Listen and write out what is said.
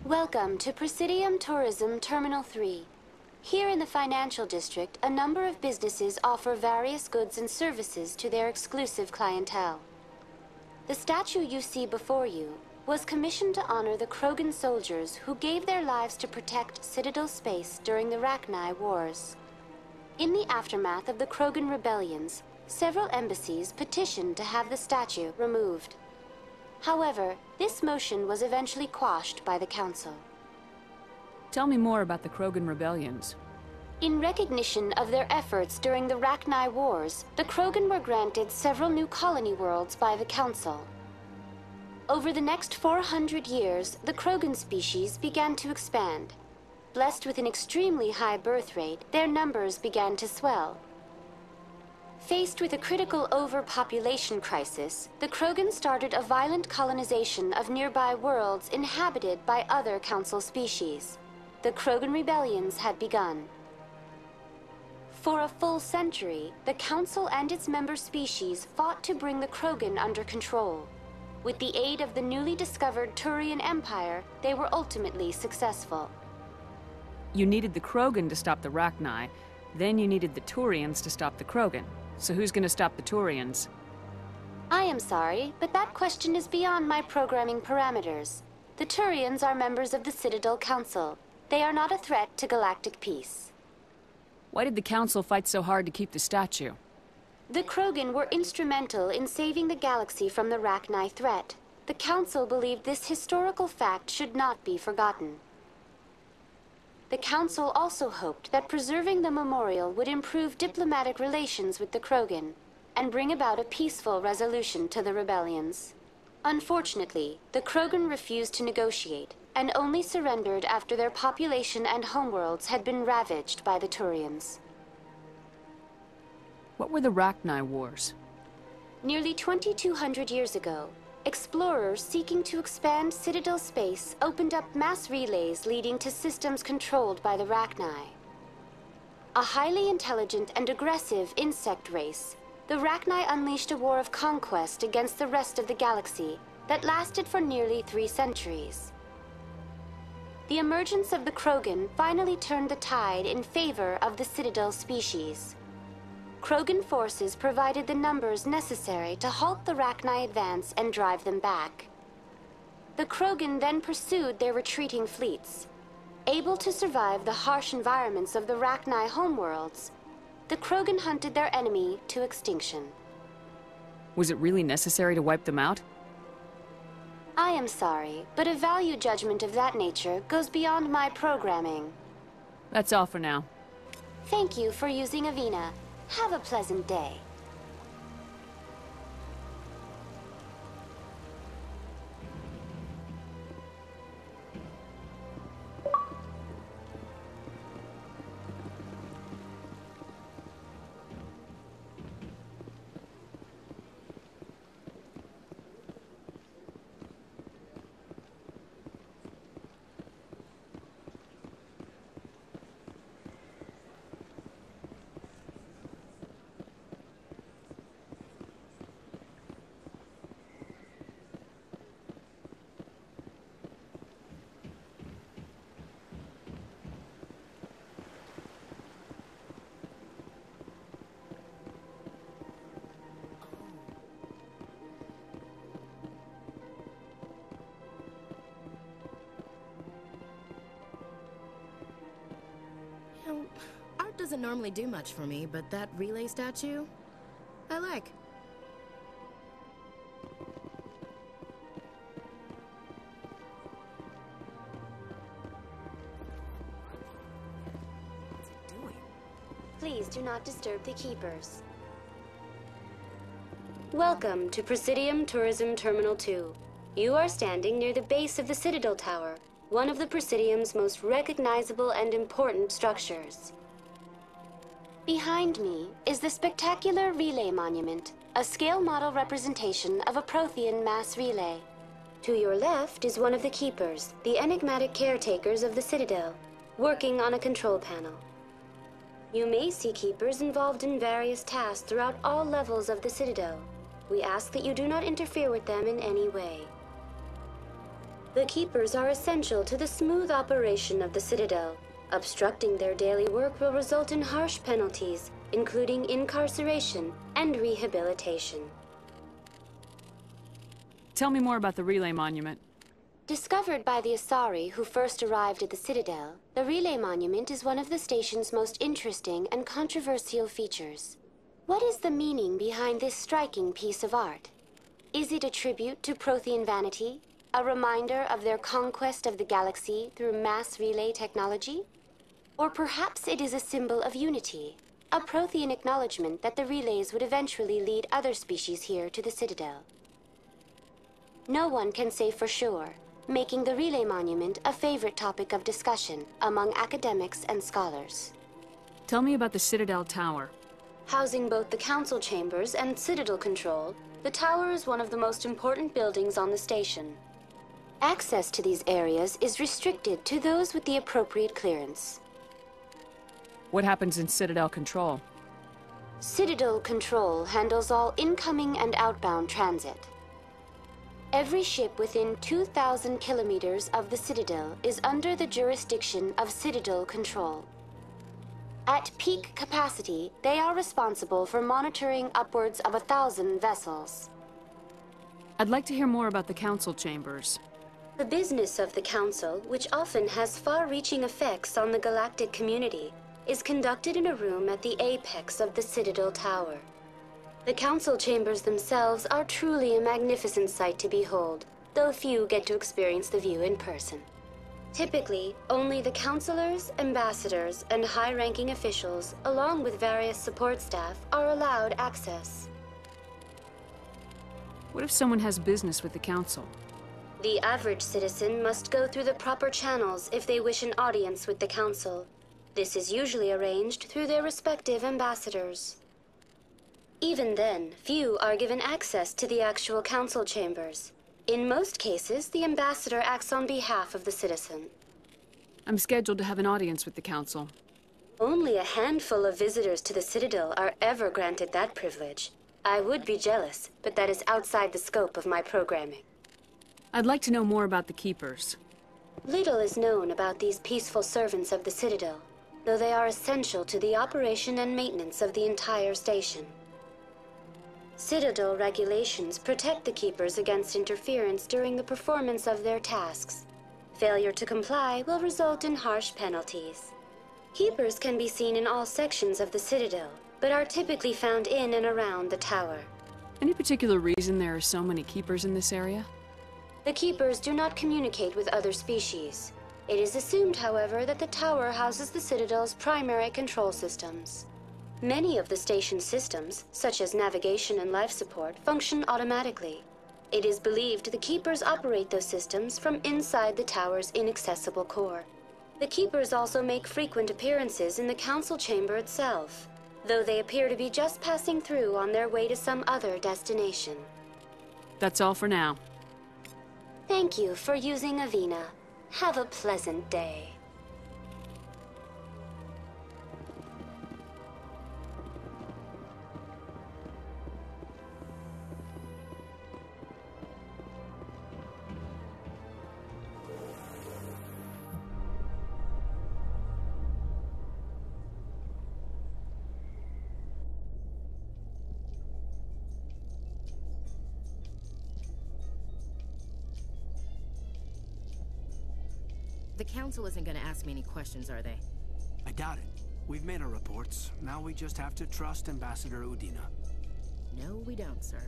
Welcome to Presidium Tourism Terminal 3. Here in the financial district, a number of businesses offer various goods and services to their exclusive clientele. The statue you see before you was commissioned to honor the Krogan soldiers who gave their lives to protect Citadel space during the Rachni Wars. In the aftermath of the Krogan rebellions, several embassies petitioned to have the statue removed. However, this motion was eventually quashed by the Council. Tell me more about the Krogan rebellions. In recognition of their efforts during the Rachni Wars, the Krogan were granted several new colony worlds by the Council. Over the next 400 years, the Krogan species began to expand. Blessed with an extremely high birth rate, their numbers began to swell. Faced with a critical overpopulation crisis, the Krogan started a violent colonization of nearby worlds inhabited by other Council species. The Krogan rebellions had begun. For a full century, the Council and its member species fought to bring the Krogan under control. With the aid of the newly discovered Turian Empire, they were ultimately successful. You needed the Krogan to stop the Rachni, then you needed the Turians to stop the Krogan. So who's gonna stop the Turians? I am sorry, but that question is beyond my programming parameters. The Turians are members of the Citadel Council. They are not a threat to galactic peace. Why did the Council fight so hard to keep the statue? The Krogan were instrumental in saving the galaxy from the Rachni threat. The Council believed this historical fact should not be forgotten. The Council also hoped that preserving the memorial would improve diplomatic relations with the Krogan and bring about a peaceful resolution to the rebellions. Unfortunately, the Krogan refused to negotiate and only surrendered after their population and homeworlds had been ravaged by the Turians. What were the Rachni Wars? Nearly 2,200 years ago, explorers seeking to expand Citadel space opened up mass relays leading to systems controlled by the Rachni. A highly intelligent and aggressive insect race, the Rachni unleashed a war of conquest against the rest of the galaxy that lasted for nearly 3 centuries. The emergence of the Krogan finally turned the tide in favor of the Citadel species. Krogan forces provided the numbers necessary to halt the Rachni advance and drive them back. The Krogan then pursued their retreating fleets. Able to survive the harsh environments of the Rachni homeworlds, the Krogan hunted their enemy to extinction. Was it really necessary to wipe them out? I am sorry, but a value judgment of that nature goes beyond my programming. That's all for now. Thank you for using Avina. Have a pleasant day. Art doesn't normally do much for me, but that relay statue, I like. What's it doing? Please do not disturb the keepers. Welcome to Presidium Tourism Terminal 2. You are standing near the base of the Citadel Tower, one of the Presidium's most recognizable and important structures. Behind me is the spectacular Relay Monument, a scale model representation of a Prothean mass relay. To your left is one of the Keepers, the enigmatic caretakers of the Citadel, working on a control panel. You may see Keepers involved in various tasks throughout all levels of the Citadel. We ask that you do not interfere with them in any way. The Keepers are essential to the smooth operation of the Citadel. Obstructing their daily work will result in harsh penalties, including incarceration and rehabilitation. Tell me more about the relay monument. Discovered by the Asari who first arrived at the Citadel, the relay monument is one of the station's most interesting and controversial features. What is the meaning behind this striking piece of art? Is it a tribute to Prothean vanity? A reminder of their conquest of the galaxy through mass relay technology? Or perhaps it is a symbol of unity, a Prothean acknowledgement that the relays would eventually lead other species here to the Citadel. No one can say for sure, making the relay monument a favorite topic of discussion among academics and scholars. Tell me about the Citadel Tower. Housing both the council chambers and Citadel control, the tower is one of the most important buildings on the station. Access to these areas is restricted to those with the appropriate clearance. What happens in Citadel Control? Citadel Control handles all incoming and outbound transit. Every ship within 2,000 kilometers of the Citadel is under the jurisdiction of Citadel Control. At peak capacity, they are responsible for monitoring upwards of 1,000 vessels. I'd like to hear more about the council chambers. The business of the Council, which often has far-reaching effects on the galactic community, is conducted in a room at the apex of the Citadel Tower. The council chambers themselves are truly a magnificent sight to behold, though few get to experience the view in person. Typically, only the councilors, ambassadors, and high-ranking officials, along with various support staff, are allowed access. What if someone has business with the council? The average citizen must go through the proper channels if they wish an audience with the council. This is usually arranged through their respective ambassadors. Even then, few are given access to the actual council chambers. In most cases, the ambassador acts on behalf of the citizen. I'm scheduled to have an audience with the council. Only a handful of visitors to the Citadel are ever granted that privilege. I would be jealous, but that is outside the scope of my programming. I'd like to know more about the Keepers. Little is known about these peaceful servants of the Citadel, though they are essential to the operation and maintenance of the entire station. Citadel regulations protect the Keepers against interference during the performance of their tasks. Failure to comply will result in harsh penalties. Keepers can be seen in all sections of the Citadel, but are typically found in and around the tower. Any particular reason there are so many Keepers in this area? The Keepers do not communicate with other species. It is assumed, however, that the tower houses the Citadel's primary control systems. Many of the station's systems, such as navigation and life support, function automatically. It is believed the Keepers operate those systems from inside the tower's inaccessible core. The Keepers also make frequent appearances in the council chamber itself, though they appear to be just passing through on their way to some other destination. That's all for now. Thank you for using Avina. Have a pleasant day. The council isn't gonna ask me any questions, are they? I doubt it. We've made our reports. Now we just have to trust Ambassador Udina. No, we don't, sir.